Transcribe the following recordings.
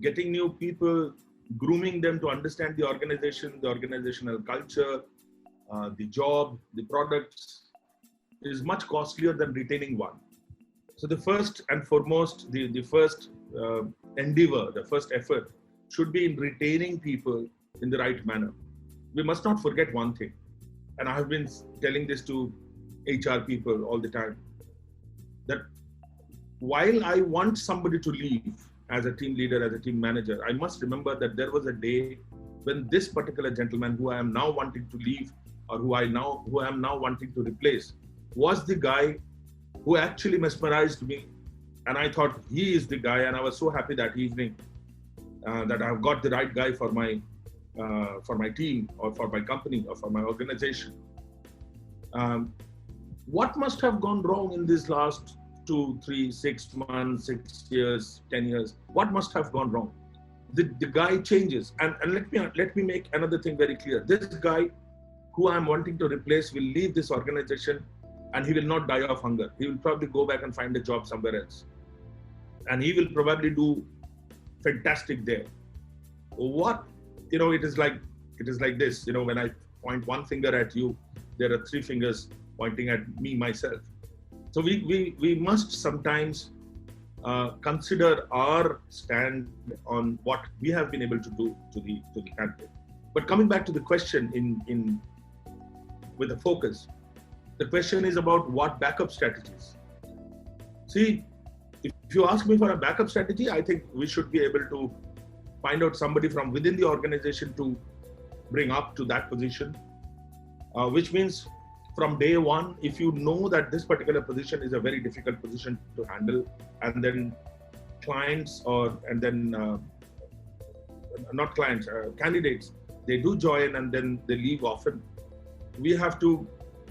Getting new people, grooming them to understand the organization, the organizational culture, the job, the products is much costlier than retaining one. So the first and foremost, the first endeavor, the first effort should be in retaining people in the right manner. We must not forget one thing, and I have been telling this to HR people all the time, that while I want somebody to leave as a team leader, as a team manager, I must remember that there was a day when this particular gentleman who I am now wanting to leave, or who I am now wanting to replace, was the guy who actually mesmerized me. And I thought he is the guy, and I was so happy that evening that I've got the right guy for my team, or for my company, or for my organization. What must have gone wrong in these last 2, 3, 6 months, 6 years, 10 years? What must have gone wrong? The guy changes. And let me make another thing very clear. This guy who I'm wanting to replace will leave this organization, and he will not die of hunger. He will probably go back and find a job somewhere else. And he will probably do fantastic there. It is like this, when I point one finger at you, there are 3 fingers pointing at me, myself. So we must sometimes consider our stand on what we have been able to do to the candidate. But coming back to the question with a focus, the question is about what backup strategies. See, if you ask me for a backup strategy, I think we should be able to find out somebody from within the organization to bring up to that position, which means from day one, if you know that this particular position is a very difficult position to handle, and then candidates, they do join and then they leave often. We have to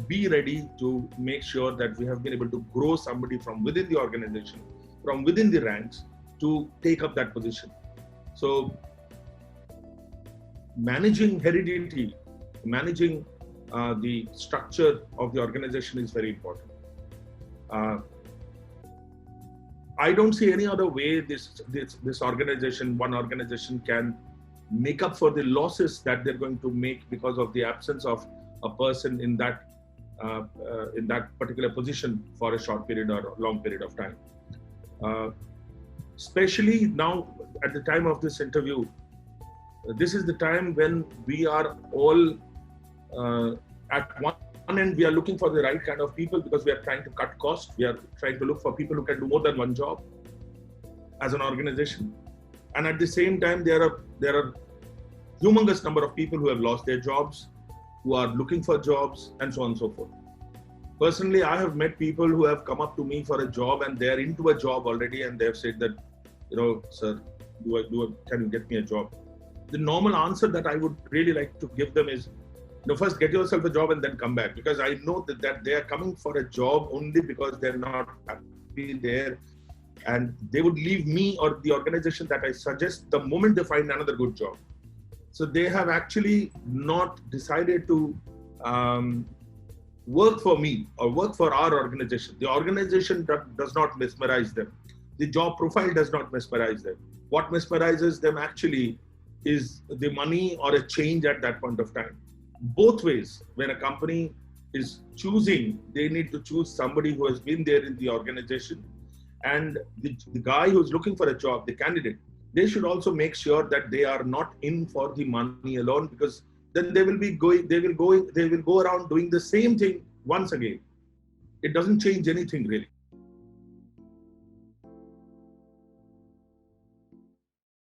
be ready to make sure that we have been able to grow somebody from within the organization, from within the ranks, to take up that position. So managing heredity, managing the structure of the organization is very important. I don't see any other way one organization can make up for the losses that they're going to make because of the absence of a person in that particular position for a short period or a long period of time. Especially now, at the time of this interview, this is the time when we are all at one end, we are looking for the right kind of people because we are trying to cut costs. We are trying to look for people who can do more than one job as an organization. And at the same time, there are humongous number of people who have lost their jobs, who are looking for jobs, and so on and so forth. Personally, I have met people who have come up to me for a job, and they're into a job already, and they've said that, sir, can you get me a job? The normal answer that I would really like to give them is, first get yourself a job and then come back, because I know that they are coming for a job only because they're not happy there, and they would leave me or the organization that I suggest the moment they find another good job. So they have actually not decided to work for me or work for our organization. The organization does not mesmerize them. The job profile does not mesmerize them. What mesmerizes them actually is the money or a change at that point of time. Both ways, when a company is choosing, they need to choose somebody who has been there in the organization, and the guy who's looking for a job, the candidate, they should also make sure that they are not in for the money alone, because then they will go around doing the same thing once again. It doesn't change anything really.